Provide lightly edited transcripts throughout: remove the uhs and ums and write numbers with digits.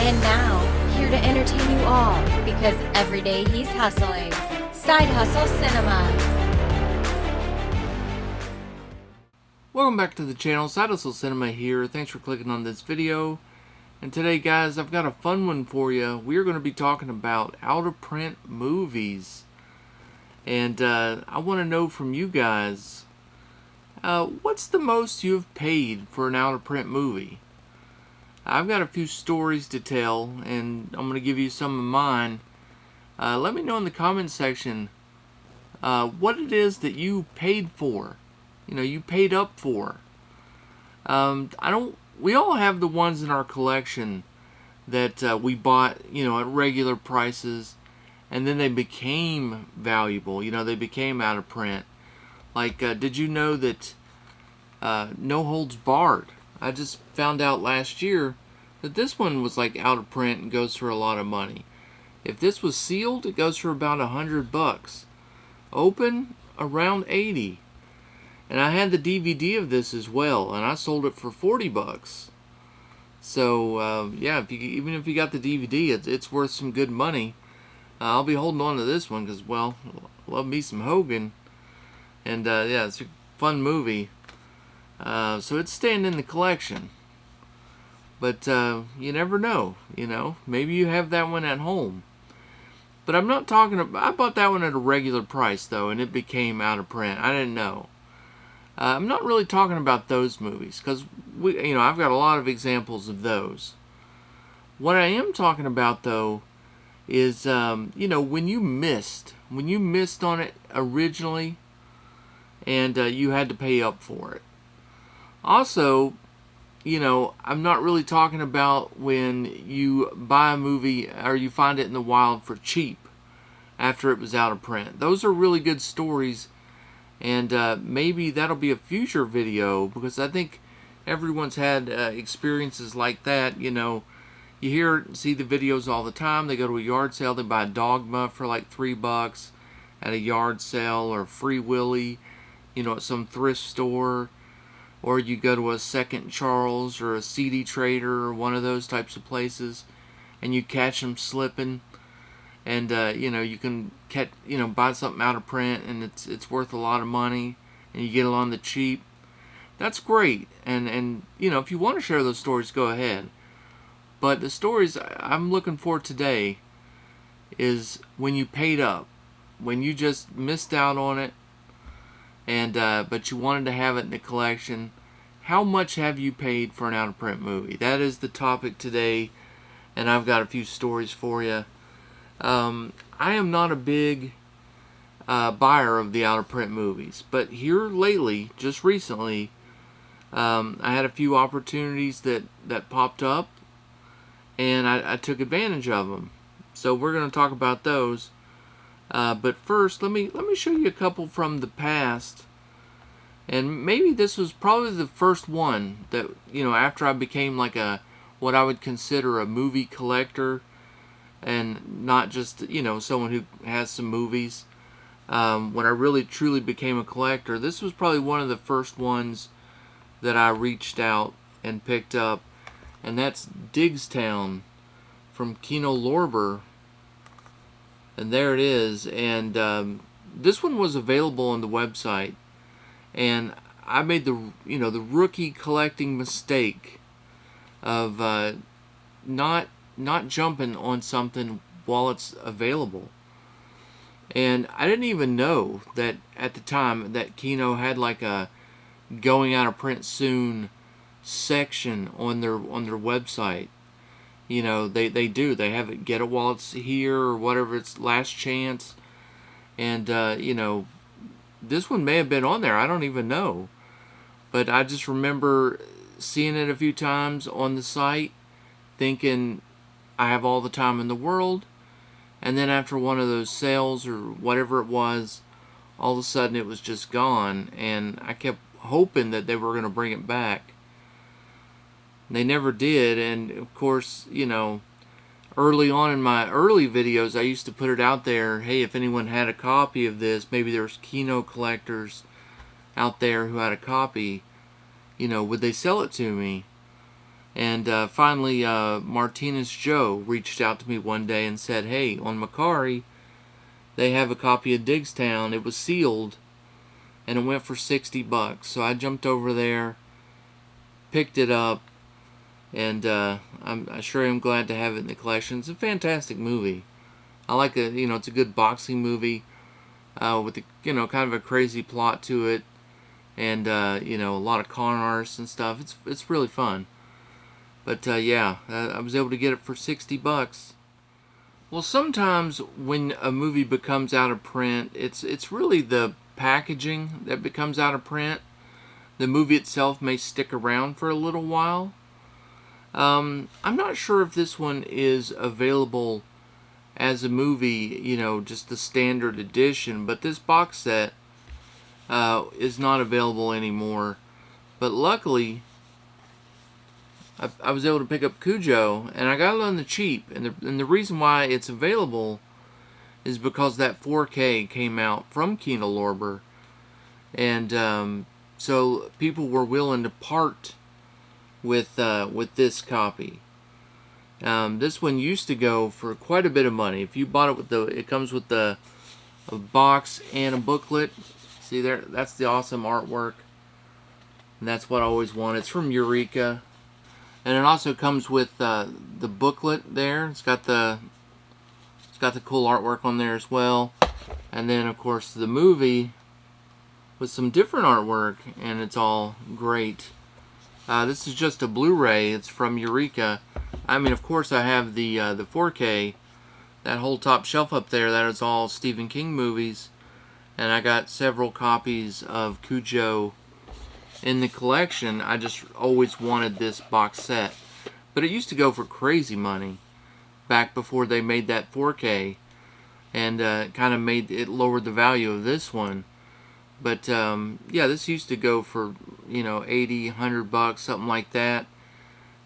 And now, here to entertain you all, because every day he's hustling. Side Hustle Cinema. Welcome back to the channel, Side Hustle Cinema here. Thanks for clicking on this video. And today, guys, I've got a fun one for you. We're going to be talking about out-of-print movies. And I want to know from you guys, what's the most you've paid for an out-of-print movie? I've got a few stories to tell, and I'm going to give you some of mine. Let me know in the comment section what it is that you paid for. You know, you paid up for. We all have the ones in our collection that we bought, you know, at regular prices, and then they became valuable. You know, they became out of print. Like, did you know that No Holds Barred? I just found out last year that this one was like out of print and goes for a lot of money. If this was sealed, it goes for about $100. Open, around 80. And I had the DVD of this as well, and I sold it for $40. So yeah, even if you got the DVD, it's worth some good money. I'll be holding on to this one because, well, I love me some Hogan, and yeah, it's a fun movie. So it's staying in the collection. But you never know, you know. Maybe you have that one at home. But I'm not talking about... I bought that one at a regular price, though, and it became out of print. I didn't know. I'm not really talking about those movies, because, you know, I've got a lot of examples of those. What I am talking about, though, is, you know, when you missed on it originally, and you had to pay up for it. Also, you know, I'm not really talking about when you buy a movie or you find it in the wild for cheap after it was out of print. Those are really good stories, and maybe that'll be a future video, because I think everyone's had experiences like that. You know, you see the videos all the time. They go to a yard sale, they buy a Dogma for like $3 at a yard sale, or Free Willy, you know, at some thrift store. Or you go to a Second Charles or a CD Trader or one of those types of places, and you catch them slipping, and you know, you can buy something out of print, and it's worth a lot of money, and you get it on the cheap. That's great, and you know, if you want to share those stories, go ahead. But the stories I'm looking for today is when you paid up, when you just missed out on it, and but you wanted to have it in the collection. How much have you paid for an out-of-print movie? That is the topic today, and I've got a few stories for you. I am not a big buyer of the out-of-print movies, but here lately, just recently, I had a few opportunities that popped up, and I took advantage of them. So we're going to talk about those. But first, let me show you a couple from the past, and maybe this was probably the first one that, you know, after I became like what I would consider a movie collector, and not just, you know, someone who has some movies. When I really truly became a collector, this was probably one of the first ones that I reached out and picked up, and that's Diggstown from Kino Lorber. And there it is, and this one was available on the website, and I made the rookie collecting mistake of not jumping on something while it's available. And I didn't even know that at the time that Kino had like a going out of print soon section on their website. You know, they have it, get it while it's here, or whatever, it's last chance. And, you know, this one may have been on there, I don't even know. But I just remember seeing it a few times on the site, thinking I have all the time in the world. And then after one of those sales or whatever it was, all of a sudden it was just gone. And I kept hoping that they were going to bring it back. They never did, and of course, you know, early on in my early videos, I used to put it out there, hey, if anyone had a copy of this, maybe there's Kino collectors out there who had a copy, you know, would they sell it to me? And finally, Martinez Joe reached out to me one day and said, hey, on Macari, they have a copy of Diggstown. It was sealed, and it went for $60. So I jumped over there, picked it up, and I sure am glad to have it in the collection. It's a fantastic movie. I like it. You know, it's a good boxing movie with a, kind of a crazy plot to it, and a lot of con artists and stuff. It's really fun. But yeah, I was able to get it for $60. Well, sometimes when a movie becomes out of print, it's really the packaging that becomes out of print. The movie itself may stick around for a little while. I'm not sure if this one is available as a movie, just the standard edition, but this box set is not available anymore. But luckily, I was able to pick up Kujo, and I got it on the cheap. And the reason why it's available is because that 4K came out from Kino Lorber, and so people were willing to part with this copy. This one used to go for quite a bit of money. If you bought it with it comes with a box and a booklet. See there, that's the awesome artwork, and that's what I always wanted. It's from Eureka. And it also comes with the booklet there. It's got the cool artwork on there as well. And then of course the movie with some different artwork, and it's all great. This is just a Blu-ray. It's from Eureka. I mean, of course I have the 4K. That whole top shelf up there, that is all Stephen King movies. And I got several copies of Kujo in the collection. I just always wanted this box set, but it used to go for crazy money back before they made that 4K, and kind of made it lowered the value of this one. But yeah, this used to go for $80, $100, something like that.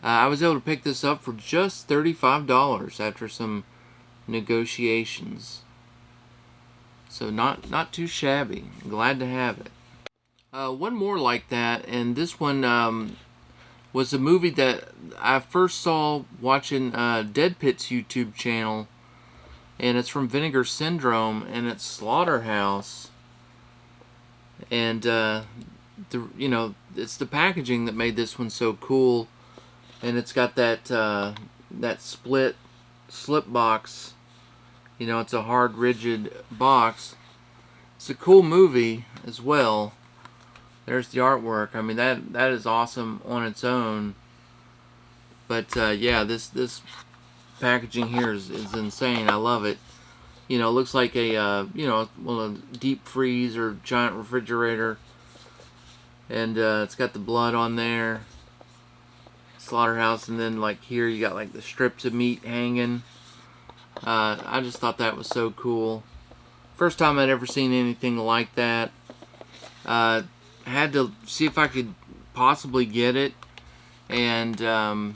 I was able to pick this up for just $35 after some negotiations, so not too shabby. Glad to have it. One more like that, and this one was a movie that I first saw watching Dead Pit's YouTube channel, and it's from Vinegar Syndrome, and it's Slaughterhouse. And it's the packaging that made this one so cool, and it's got that split slip box. It's a hard, rigid box. It's a cool movie as well. There's the artwork. I mean, that is awesome on its own. But yeah, this packaging here is insane. I love it. It looks like a deep freeze or giant refrigerator, and it's got the blood on there. Slaughterhouse, and then like here you got like the strips of meat hanging. I just thought that was so cool. First time I'd ever seen anything like that. Had to see if I could possibly get it, and the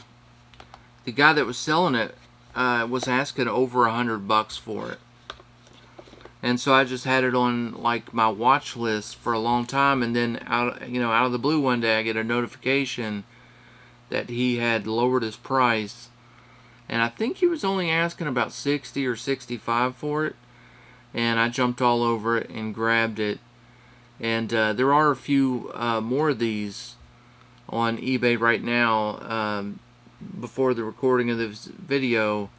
guy that was selling it was asking over $100 for it, and so I just had it on like my watch list for a long time. And then out of the blue one day I get a notification that he had lowered his price, and I think he was only asking about $60 or $65 for it, and I jumped all over it and grabbed it. And there are a few more of these on eBay right now, before the recording of this video,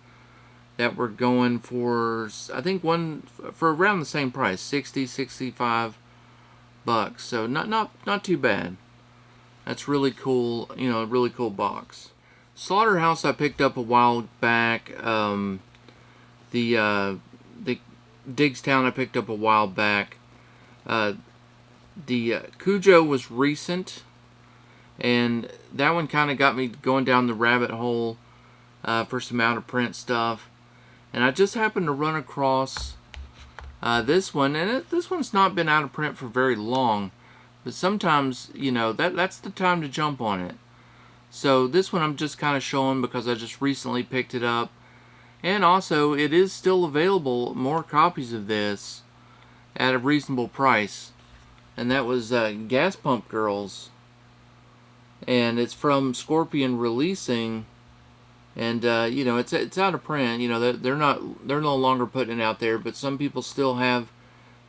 that were going for, I think one for around the same price, $60, $65. So not too bad. That's really cool. A really cool box. Slaughterhouse I picked up a while back. The Diggstown I picked up a while back. The Kujo was recent, and that one kind of got me going down the rabbit hole for some out-of-print stuff. And I just happened to run across this one, and this one's not been out of print for very long, but sometimes, that's the time to jump on it. So this one I'm just kind of showing because I just recently picked it up, and also it is still available, more copies of this at a reasonable price. And that was Gas Pump Girls. and it's from Scorpion Releasing, and you know, it's out of print. You know, they're no longer putting it out there, but some people still have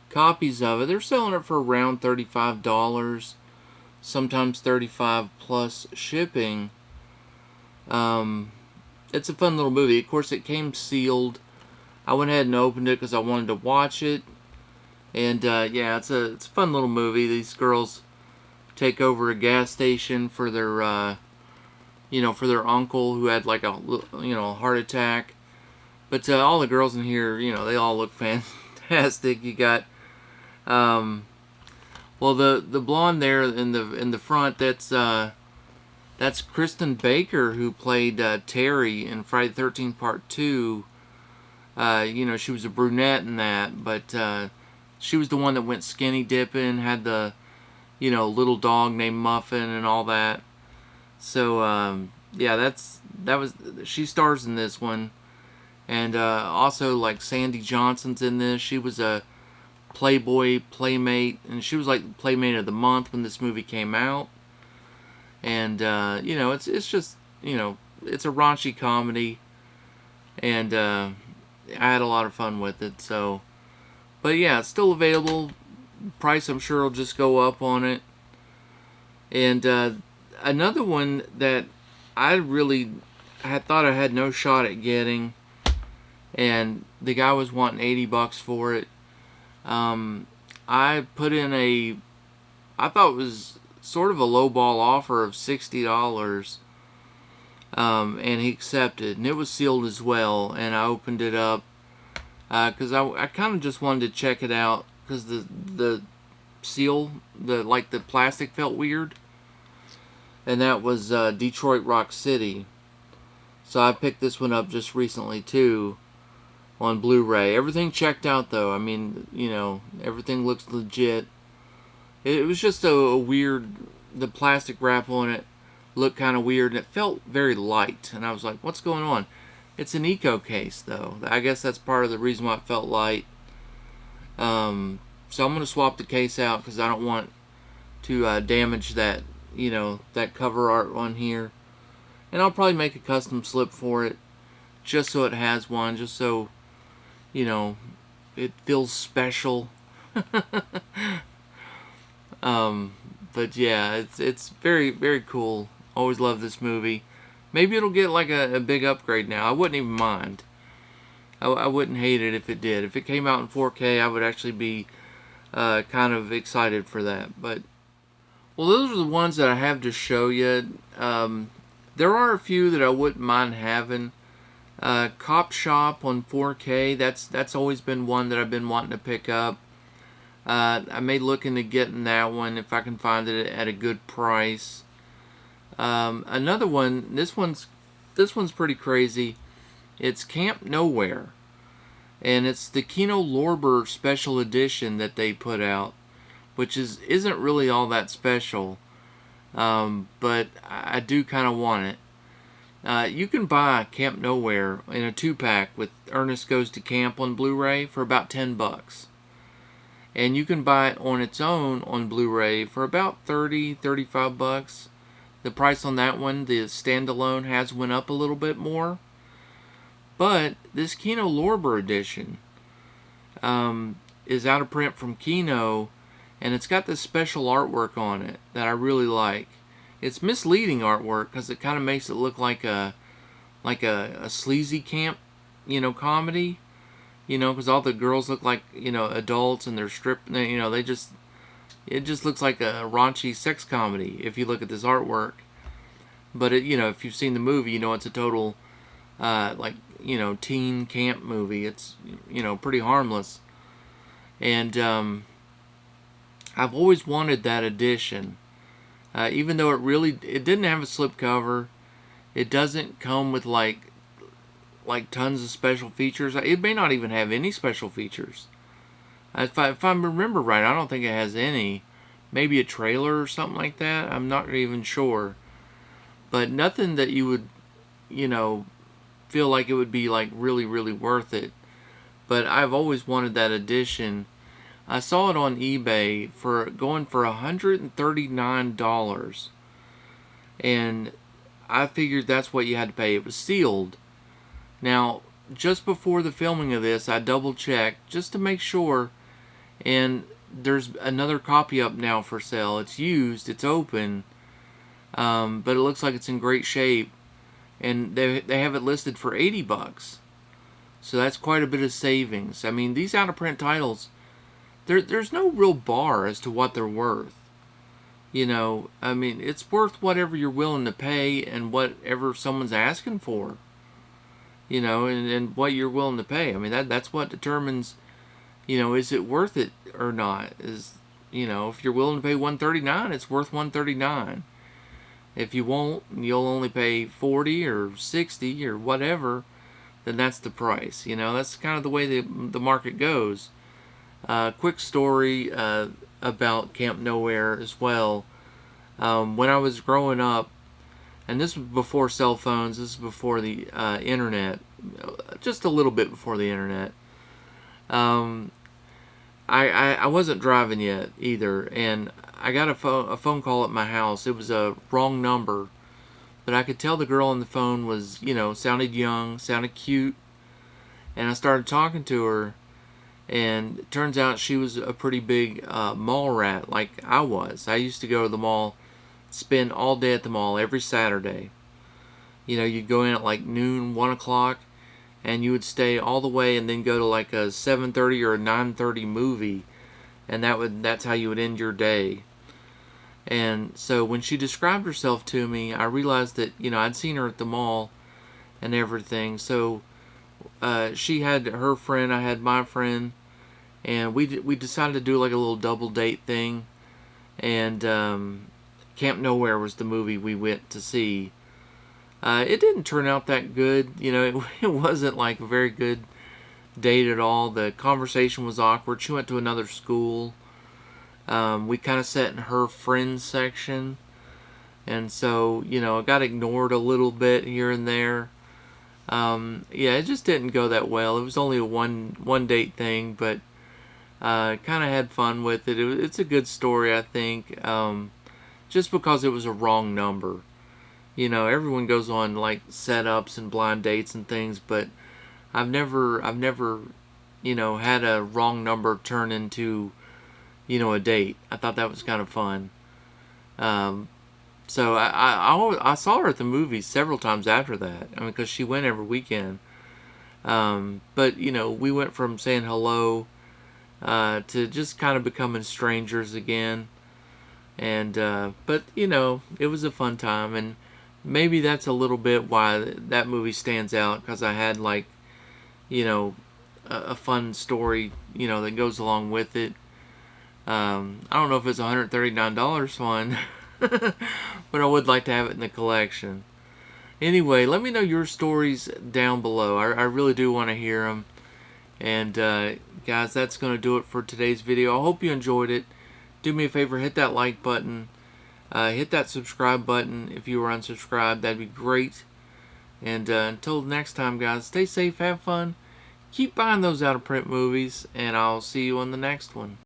copies of it. They're selling it for around $35, sometimes 35 plus shipping. It's a fun little movie. Of course, it came sealed. I went ahead and opened it because I wanted to watch it. And yeah, it's a fun little movie. These girls take over a gas station for their you know, for their uncle who had like a heart attack. But all the girls in here, you know, they all look fantastic. You got well, the blonde there in the front, that's Kristen Baker, who played Terry in Friday the 13th Part 2. You know, she was a brunette in that, but she was the one that went skinny dipping, had the, you know, little dog named Muffin and all that. So, yeah, she stars in this one. And also, like, Sandy Johnson's in this. She was a Playboy Playmate, and she was like Playmate of the Month when this movie came out. And you know, it's just, you know, it's a raunchy comedy, and I had a lot of fun with it. So, but yeah, it's still available. Price, I'm sure, will just go up on it. And another one that I really had thought I had no shot at getting, and the guy was wanting $80 for it. I put in I thought it was sort of a lowball offer of $60, and he accepted, and it was sealed as well. And I opened it up because I kind of just wanted to check it out because the seal, the plastic felt weird, and that was Detroit Rock City. So I picked this one up just recently too, on Blu-ray. Everything checked out though. I mean, you know, everything looks legit. It was just a weird, the plastic wrap on it looked kind of weird, and it felt very light. And I was like, what's going on? It's an eco case though. I guess that's part of the reason why it felt light. So I'm going to swap the case out because I don't want to damage that, you know, that cover art on here. And I'll probably make a custom slip for it just so it has one, just so, you know, it feels special. But yeah, it's very, very cool. Always love this movie. Maybe it'll get like a big upgrade now. I wouldn't even mind. I wouldn't hate it if it did. If it came out in 4K, I would actually be kind of excited for that. But, well, those are the ones that I have to show you. There are a few that I wouldn't mind having. Cop Shop on 4K, that's always been one that I've been wanting to pick up. I may look into getting that one if I can find it at a good price. Another one, this one's pretty crazy. It's Camp Nowhere, and it's the Kino Lorber special edition that they put out, which isn't really all that special, but I do kind of want it. You can buy Camp Nowhere in a 2-pack with Ernest Goes to Camp on Blu-ray for about $10. And you can buy it on its own on Blu-ray for about $30-$35. The price on that one, the standalone, has went up a little bit more. But this Kino Lorber edition is out of print from Kino, and it's got this special artwork on it that I really like. It's misleading artwork because it kind of makes it look like a sleazy camp, you know, comedy. You know, because all the girls look like, you know, adults, and they're stripped. You know, it just looks like a raunchy sex comedy if you look at this artwork. But you know, if you've seen the movie, you know it's a total, like, you know, teen camp movie. It's, you know, pretty harmless. And I've always wanted that edition, even though it didn't have a slipcover. It doesn't come with like tons of special features. It may not even have any special features. If I remember right, I don't think it has any. Maybe a trailer or something like that. I'm not even sure. But nothing that you would, you know, feel like it would be like really, really worth it. But I've always wanted that edition. I saw it on eBay going for $139. and I figured that's what you had to pay. It was sealed. Now, just before the filming of this, I double checked just to make sure, and there's another copy up now for sale. It's used, it's open, but it looks like it's in great shape, and they have it listed for $80. So that's quite a bit of savings. I mean, these out-of-print titles, there's no real bar as to what they're worth. You know, I mean, it's worth whatever you're willing to pay and whatever someone's asking for. You know, and what you're willing to pay. I mean, that's what determines, you know, is it worth it or not? Is, you know, if you're willing to pay $139, it's worth $139. If you won't, you'll only pay $40 or $60 or whatever, then that's the price. You know, that's kind of the way the market goes. Quick story about Camp Nowhere as well. When I was growing up, and this was before cell phones, this is before the internet, just a little bit before the internet. I wasn't driving yet either, and I got a phone call at my house. It was a wrong number, but I could tell the girl on the phone was, you know, sounded young, sounded cute, and I started talking to her, and it turns out she was a pretty big mall rat like I was. I used to go to the mall, spend all day at the mall every Saturday. You know, you'd go in at like noon, 1 o'clock, and you would stay all the way and then go to like a 7:30 or a 9:30 movie, and that's how you would end your day. And so when she described herself to me, I realized that, you know, I'd seen her at the mall and everything. So she had her friend, I had my friend, and we decided to do like a little double date thing. And Camp Nowhere was the movie we went to see. It didn't turn out that good. You know, it wasn't like a very good date at all. The conversation was awkward. She went to another school. We kind of sat in her friends section, and so, you know, I got ignored a little bit here and there. Yeah, it just didn't go that well. It was only a one date thing, but kind of had fun with it. It's a good story, I think, just because it was a wrong number. You know, everyone goes on like setups and blind dates and things, but I've never, you know, had a wrong number turn into, you know, a date. I thought that was kind of fun. So I saw her at the movies several times after that. I mean, because she went every weekend. But, you know, we went from saying hello to just kind of becoming strangers again. And but, you know, it was a fun time, and maybe that's a little bit why that movie stands out, because I had, like, you know, a fun story, you know, that goes along with it. I don't know if it's $139 fun, but I would like to have it in the collection. Anyway, let me know your stories down below. I really do want to hear them. And guys, that's going to do it for today's video. I hope you enjoyed it. Do me a favor, hit that like button. Hit that subscribe button if you were unsubscribed. That'd be great. And until next time, guys, stay safe, have fun, keep buying those out-of-print movies, and I'll see you on the next one.